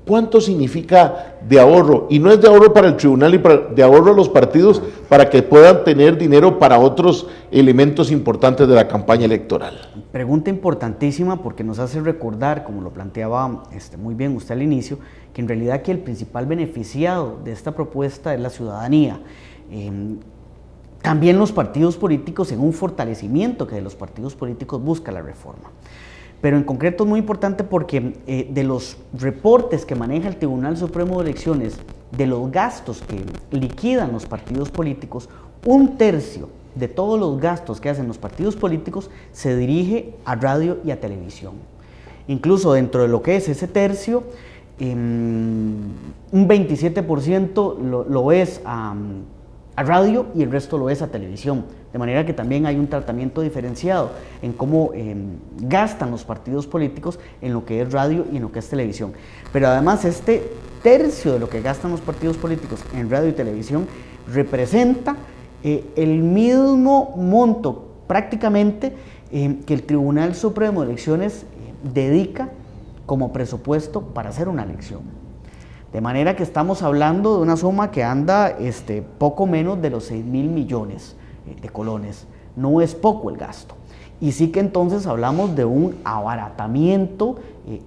¿Cuánto significa de ahorro? Y no es de ahorro para el tribunal y de ahorro a los partidos para que puedan tener dinero para otros elementos importantes de la campaña electoral. Pregunta importantísima porque nos hace recordar, como lo planteaba muy bien usted al inicio, que en realidad aquí el principal beneficiado de esta propuesta es la ciudadanía. también los partidos políticos en un fortalecimiento que de los partidos políticos busca la reforma. Pero en concreto es muy importante porque de los reportes que maneja el Tribunal Supremo de Elecciones de los gastos que liquidan los partidos políticos, 1/3 de todos los gastos que hacen los partidos políticos se dirige a radio y a televisión. Incluso dentro de lo que es ese tercio, un 27% lo es a radio y el resto lo es a televisión. De manera que también hay un tratamiento diferenciado en cómo gastan los partidos políticos en lo que es radio y en lo que es televisión. Pero además este tercio de lo que gastan los partidos políticos en radio y televisión representa el mismo monto prácticamente que el Tribunal Supremo de Elecciones dedica como presupuesto para hacer una elección. De manera que estamos hablando de una suma que anda poco menos de los 6.000 millones de colones. No es poco el gasto. Y sí que entonces hablamos de un abaratamiento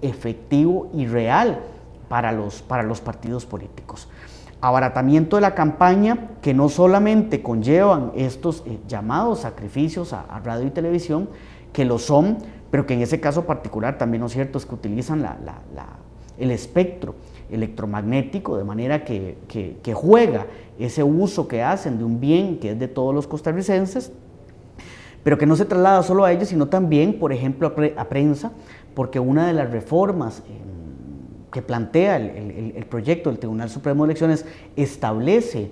efectivo y real para los partidos políticos. Abaratamiento de la campaña que no solamente conllevan estos llamados sacrificios a radio y televisión, que lo son, pero que en ese caso particular también lo cierto es que utilizan el espectro electromagnético, de manera que juega ese uso que hacen de un bien que es de todos los costarricenses, pero que no se traslada solo a ellos, sino también, por ejemplo, a prensa, porque una de las reformas que plantea el proyecto del Tribunal Supremo de Elecciones establece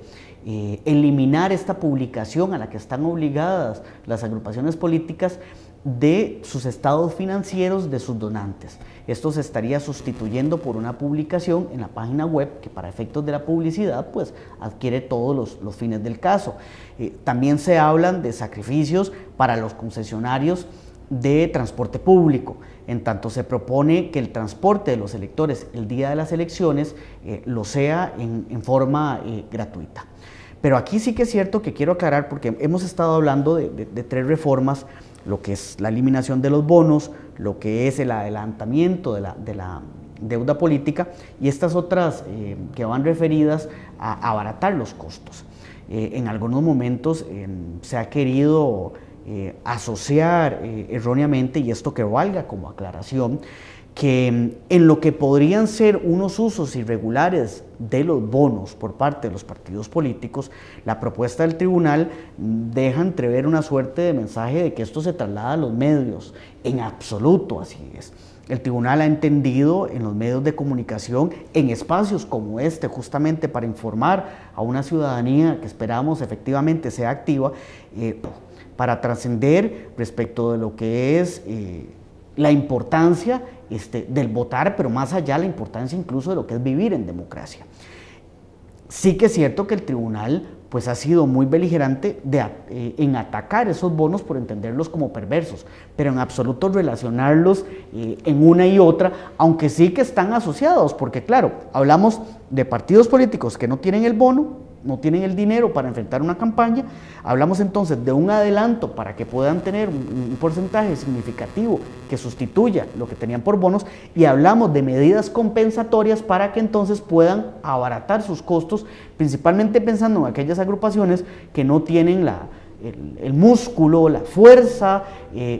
eliminar esta publicación a la que están obligadas las agrupaciones políticas de sus estados financieros de sus donantes. Esto se estaría sustituyendo por una publicación en la página web que para efectos de la publicidad pues adquiere todos los fines del caso. También se hablan de sacrificios para los concesionarios de transporte público, en tanto se propone que el transporte de los electores el día de las elecciones lo sea en forma gratuita. Pero aquí sí que es cierto que quiero aclarar, porque hemos estado hablando de 3 reformas, lo que es la eliminación de los bonos, lo que es el adelantamiento de la deuda política y estas otras que van referidas a abaratar los costos. En algunos momentos se ha querido asociar erróneamente, y esto que valga como aclaración, que en lo que podrían ser unos usos irregulares de los bonos por parte de los partidos políticos, la propuesta del tribunal deja entrever una suerte de mensaje de que esto se traslada a los medios. En absoluto así es. El tribunal ha entendido en los medios de comunicación, en espacios como este, justamente para informar a una ciudadanía que esperamos efectivamente sea activa, para trascender respecto de lo que es la importancia del votar, pero más allá la importancia incluso de lo que es vivir en democracia. Sí que es cierto que el tribunal pues ha sido muy beligerante en atacar esos bonos por entenderlos como perversos, pero en absoluto relacionarlos en una y otra, aunque sí que están asociados, porque claro, hablamos de partidos políticos que no tienen el bono, no tienen el dinero para enfrentar una campaña, hablamos entonces de un adelanto para que puedan tener un porcentaje significativo que sustituya lo que tenían por bonos, y hablamos de medidas compensatorias para que entonces puedan abaratar sus costos, principalmente pensando en aquellas agrupaciones que no tienen el músculo, la fuerza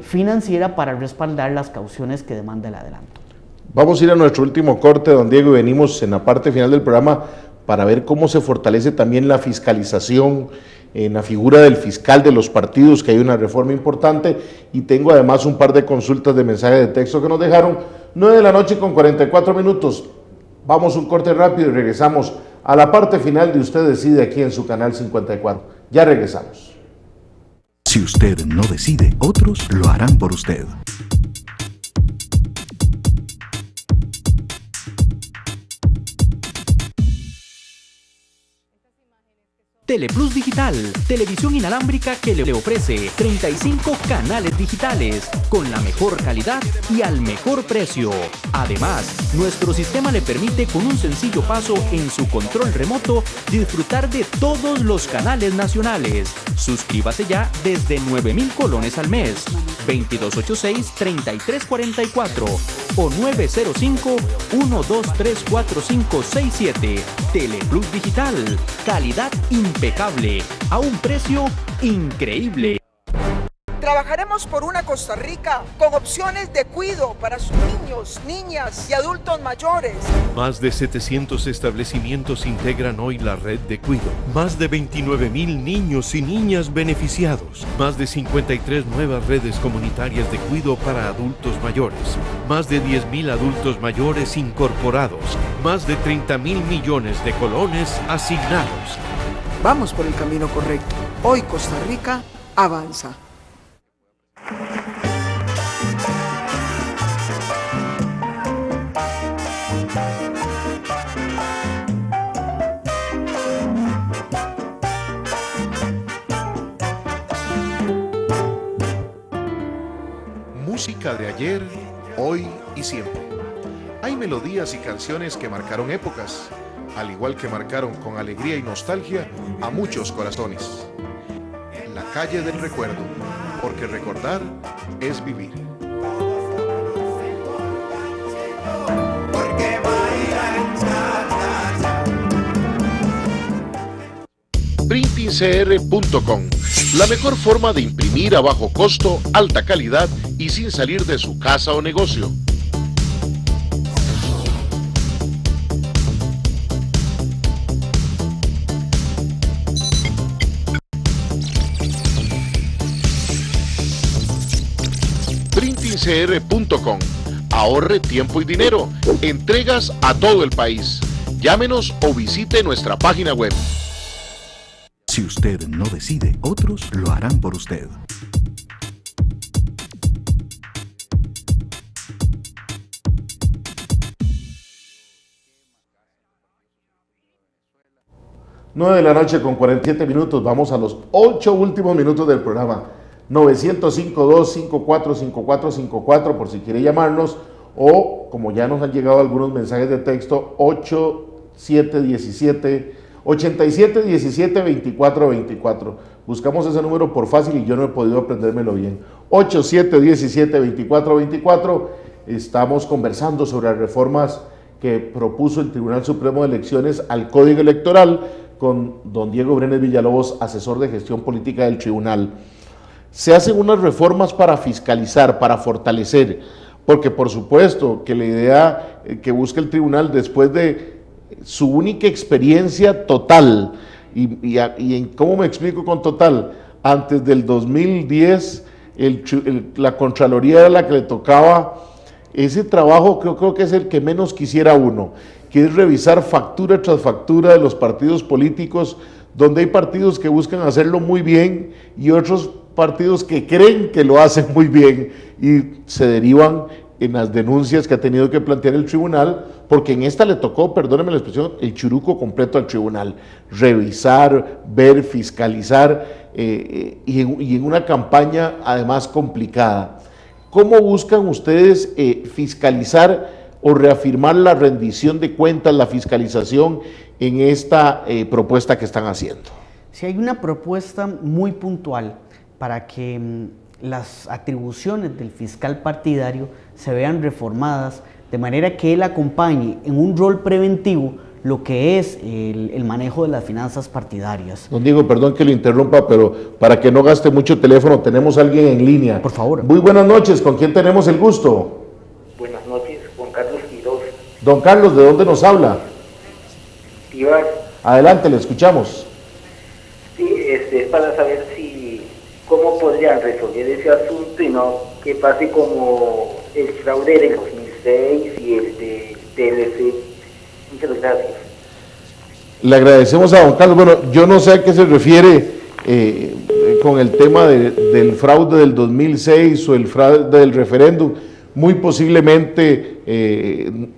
financiera para respaldar las cauciones que demanda el adelanto. Vamos a ir a nuestro último corte, don Diego, y venimos en la parte final del programa para ver cómo se fortalece también la fiscalización en la figura del fiscal de los partidos, que hay una reforma importante, y tengo además un par de consultas de mensajes de texto que nos dejaron. 9 de la noche con 44 minutos. Vamos un corte rápido y regresamos a la parte final de Usted Decide aquí en su canal 54. Ya regresamos. Si usted no decide, otros lo harán por usted. Teleplus Digital, televisión inalámbrica que le ofrece 35 canales digitales con la mejor calidad y al mejor precio. Además, nuestro sistema le permite con un sencillo paso en su control remoto disfrutar de todos los canales nacionales. Suscríbase ya desde 9.000 colones al mes, 2286-3344 o 905-1234567. Teleplus Digital, calidad impecable a un precio ¡Increíble! Trabajaremos por una Costa Rica con opciones de cuidado para sus niños, niñas y adultos mayores. Más de 700 establecimientos integran hoy la red de cuido. Más de 29,000 niños y niñas beneficiados. Más de 53 nuevas redes comunitarias de cuido para adultos mayores. Más de 10,000 adultos mayores incorporados. Más de 30,000 millones de colones asignados. Vamos por el camino correcto. Hoy Costa Rica avanza. Música de ayer, hoy y siempre. Hay melodías y canciones que marcaron épocas, al igual que marcaron con alegría y nostalgia a muchos corazones. La calle del recuerdo, porque recordar es vivir. PrintingCR.com, la mejor forma de imprimir a bajo costo, alta calidad y sin salir de su casa o negocio. PrintingCR.com, ahorre tiempo y dinero, entregas a todo el país. Llámenos o visite nuestra página web. Si usted no decide, otros lo harán por usted. Nueve de la noche con 47 minutos. Vamos a los 8 últimos minutos del programa. 905-254-5454 por si quiere llamarnos, o como ya nos han llegado algunos mensajes de texto, 8717-2424. Buscamos ese número por fácil y yo no he podido aprendérmelo bien. 8717-2424. Estamos conversando sobre las reformas que propuso el Tribunal Supremo de Elecciones al Código Electoral con don Diego Brenes Villalobos, asesor de gestión política del tribunal. Se hacen unas reformas para fiscalizar, para fortalecer, porque por supuesto que la idea que busca el tribunal después de su única experiencia total, y ¿cómo me explico con total? Antes del 2010, la Contraloría era la que le tocaba ese trabajo, creo que es el que menos quisiera uno, que es revisar factura tras factura de los partidos políticos, donde hay partidos que buscan hacerlo muy bien y otros partidos que creen que lo hacen muy bien y se derivan en las denuncias que ha tenido que plantear el tribunal, porque en esta le tocó, perdónenme la expresión, el churuco completo al tribunal, revisar, ver, fiscalizar, y en una campaña además complicada. ¿Cómo buscan ustedes fiscalizar o reafirmar la rendición de cuentas, la fiscalización en esta propuesta que están haciendo? Sí, hay una propuesta muy puntual para que las atribuciones del fiscal partidario se vean reformadas de manera que él acompañe en un rol preventivo lo que es el manejo de las finanzas partidarias. Don Diego, perdón que lo interrumpa, pero para que no gaste mucho teléfono, tenemos a alguien en línea. Por favor. Muy buenas noches, ¿con quién tenemos el gusto? Buenas noches, Juan Carlos Quiroz. Don Carlos, ¿de dónde nos habla? Iván. Adelante, le escuchamos. Sí, es para saber cómo podrían resolver ese asunto y no que pase como el fraude del 2006 y el de TLC. Muchas gracias. Le agradecemos a don Carlos. Bueno, yo no sé a qué se refiere con el tema del fraude del 2006 o el fraude del referéndum. Muy posiblemente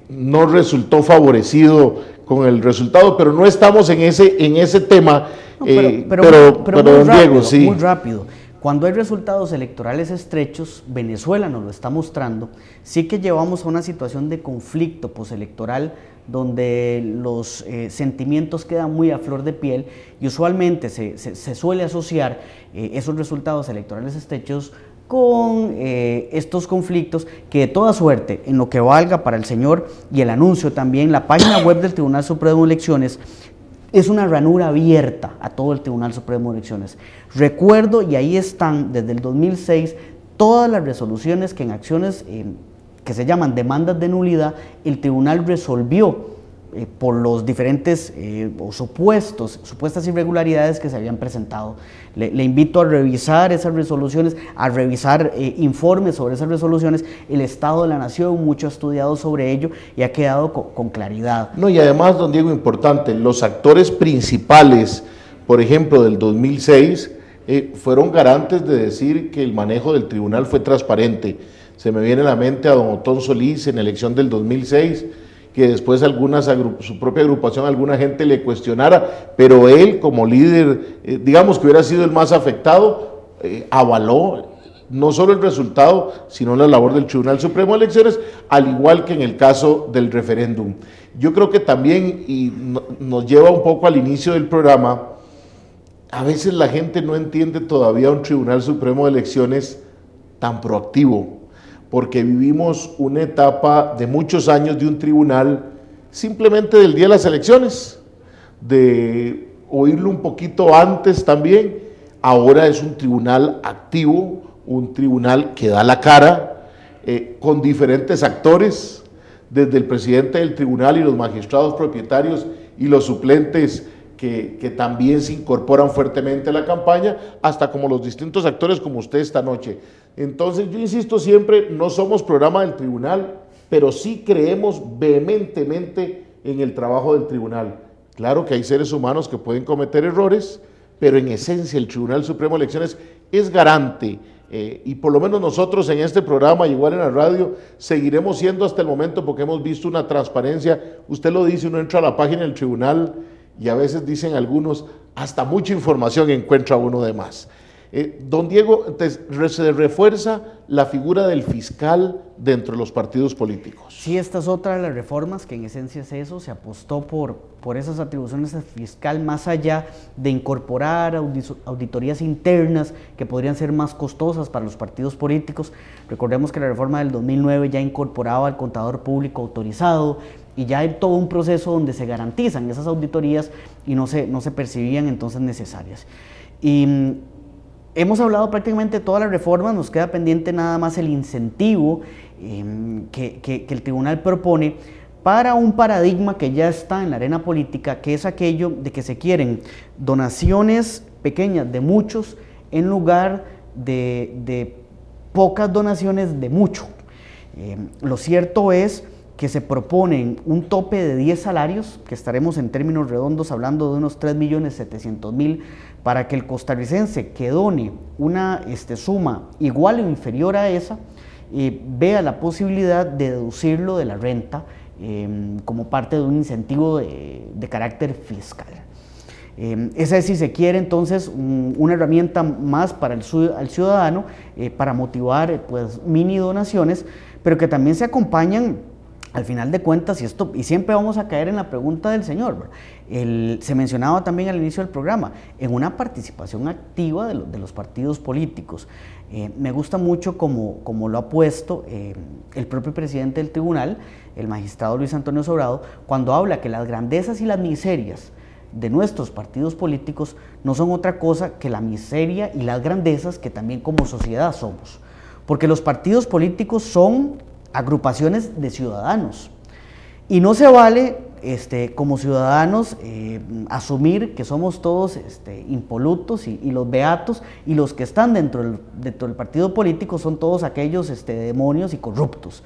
no resultó favorecido con el resultado, pero no estamos en ese tema. No, pero don Diego, sí. Muy rápido. Cuando hay resultados electorales estrechos, Venezuela nos lo está mostrando, sí que llevamos a una situación de conflicto postelectoral donde los sentimientos quedan muy a flor de piel y usualmente se suele asociar esos resultados electorales estrechos con estos conflictos que de toda suerte, en lo que valga para el señor y el anuncio también, la página web del Tribunal Supremo de Elecciones es una ranura abierta a todo el Tribunal Supremo de Elecciones. Recuerdo, y ahí están desde el 2006, todas las resoluciones que en acciones que se llaman demandas de nulidad, el tribunal resolvió por los diferentes o supuestas irregularidades que se habían presentado. Le invito a revisar esas resoluciones, a revisar informes sobre esas resoluciones. El Estado de la Nación, mucho ha estudiado sobre ello y ha quedado con claridad. No, y además, don Diego, importante, los actores principales, por ejemplo, del 2006, fueron garantes de decir que el manejo del tribunal fue transparente. Se me viene a la mente a don Otón Solís en la elección del 2006, que después su propia agrupación, alguna gente le cuestionara, pero él como líder, digamos que hubiera sido el más afectado, avaló no solo el resultado, sino la labor del Tribunal Supremo de Elecciones, al igual que en el caso del referéndum. Yo creo que también, y nos lleva un poco al inicio del programa, a veces la gente no entiende todavía un Tribunal Supremo de Elecciones tan proactivo, porque vivimos una etapa de muchos años de un tribunal simplemente del día de las elecciones, de oírlo un poquito antes también. Ahora es un tribunal activo, un tribunal que da la cara, con diferentes actores, desde el presidente del tribunal y los magistrados propietarios y los suplentes que también se incorporan fuertemente a la campaña, hasta como los distintos actores como usted esta noche. Entonces yo insisto siempre, no somos programa del tribunal, pero sí creemos vehementemente en el trabajo del tribunal. Claro que hay seres humanos que pueden cometer errores, pero en esencia el Tribunal Supremo de Elecciones es garante, y por lo menos nosotros en este programa, igual en la radio, seguiremos siendo hasta el momento, porque hemos visto una transparencia. Usted lo dice, uno entra a la página del tribunal y a veces dicen algunos, hasta mucha información encuentra uno de más. Don Diego, entonces, se refuerza la figura del fiscal dentro de los partidos políticos. Sí, esta es otra de las reformas, que en esencia es eso, se apostó por esas atribuciones al fiscal, más allá de incorporar auditorías internas que podrían ser más costosas para los partidos políticos. Recordemos que la reforma del 2009 ya incorporaba al contador público autorizado, y ya hay todo un proceso donde se garantizan esas auditorías y no se percibían entonces necesarias. Y hemos hablado prácticamente de todas las reformas, nos queda pendiente nada más el incentivo que el tribunal propone para un paradigma que ya está en la arena política, que es aquello de que se quieren donaciones pequeñas de muchos en lugar de pocas donaciones de mucho. Lo cierto es que se proponen un tope de 10 salarios, que estaremos en términos redondos hablando de unos 3.700.000, para que el costarricense que done una suma igual o inferior a esa, vea la posibilidad de deducirlo de la renta como parte de un incentivo de carácter fiscal. Esa es, si se quiere, entonces una herramienta más para el ciudadano para motivar pues mini donaciones, pero que también se acompañan, al final de cuentas, y siempre vamos a caer en la pregunta del señor, se mencionaba también al inicio del programa, en una participación activa de los partidos políticos. Me gusta mucho como lo ha puesto el propio presidente del tribunal, el magistrado Luis Antonio Sobrado, cuando habla que las grandezas y las miserias de nuestros partidos políticos no son otra cosa que la miseria y las grandezas que también como sociedad somos. Porque los partidos políticos son agrupaciones de ciudadanos y no se vale como ciudadanos asumir que somos todos impolutos y los beatos, y los que están dentro del partido político son todos aquellos demonios y corruptos.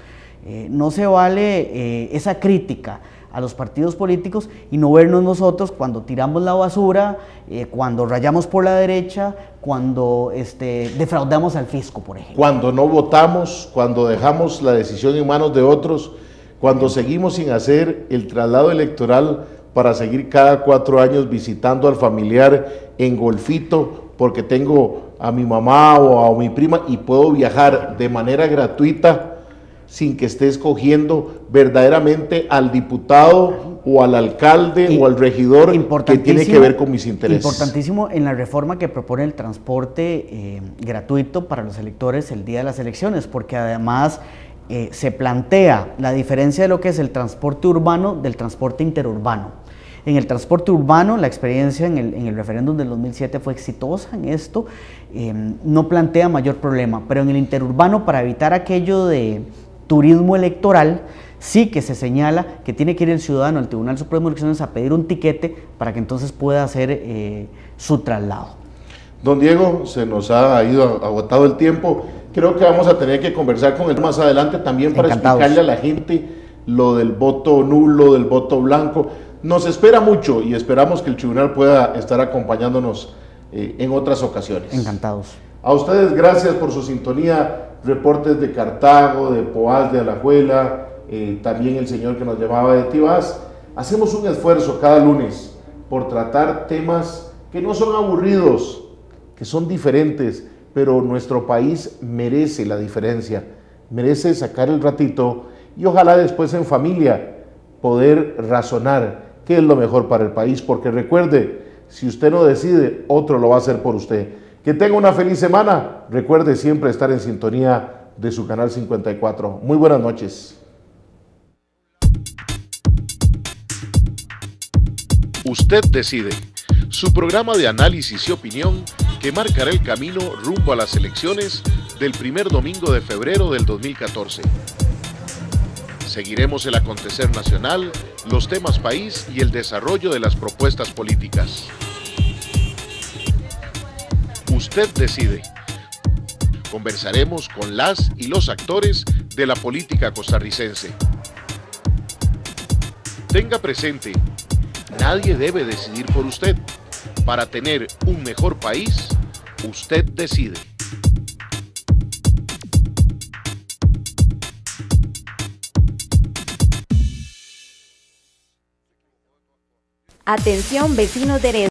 No se vale esa crítica a los partidos políticos y no vernos nosotros cuando tiramos la basura, cuando rayamos por la derecha, cuando defraudamos al fisco, por ejemplo. Cuando no votamos, cuando dejamos la decisión en manos de otros, cuando seguimos sin hacer el traslado electoral para seguir cada 4 años visitando al familiar en Golfito, porque tengo a mi mamá o a mi prima y puedo viajar de manera gratuita sin que esté escogiendo verdaderamente al diputado o al alcalde o al regidor que tiene que ver con mis intereses. Importantísimo en la reforma que propone el transporte gratuito para los electores el día de las elecciones, porque además se plantea la diferencia de lo que es el transporte urbano del transporte interurbano. En el transporte urbano, la experiencia en el referéndum del 2007 fue exitosa en esto, no plantea mayor problema, pero en el interurbano, para evitar aquello de turismo electoral, sí que se señala que tiene que ir el ciudadano al Tribunal Supremo de Elecciones a pedir un tiquete para que entonces pueda hacer su traslado. Don Diego, se nos ha ido agotado el tiempo. Creo que vamos a tener que conversar con él más adelante también para explicarle a la gente lo del voto nulo, del voto blanco. Nos espera mucho y esperamos que el tribunal pueda estar acompañándonos en otras ocasiones. Encantados. A ustedes gracias por su sintonía. Reportes de Cartago, de Poás, de Alajuela, también el señor que nos llamaba de Tibás. Hacemos un esfuerzo cada lunes por tratar temas que no son aburridos, que son diferentes, pero nuestro país merece la diferencia, merece sacar el ratito y ojalá después en familia poder razonar qué es lo mejor para el país, porque recuerde, si usted no decide, otro lo va a hacer por usted. Que tenga una feliz semana, recuerde siempre estar en sintonía de su canal 54. Muy buenas noches. Usted decide, su programa de análisis y opinión que marcará el camino rumbo a las elecciones del primer domingo de febrero del 2014. Seguiremos el acontecer nacional, los temas país y el desarrollo de las propuestas políticas. Usted decide. Conversaremos con las y los actores de la política costarricense. Tenga presente, nadie debe decidir por usted. Para tener un mejor país, usted decide. Atención, vecinos de Heredia.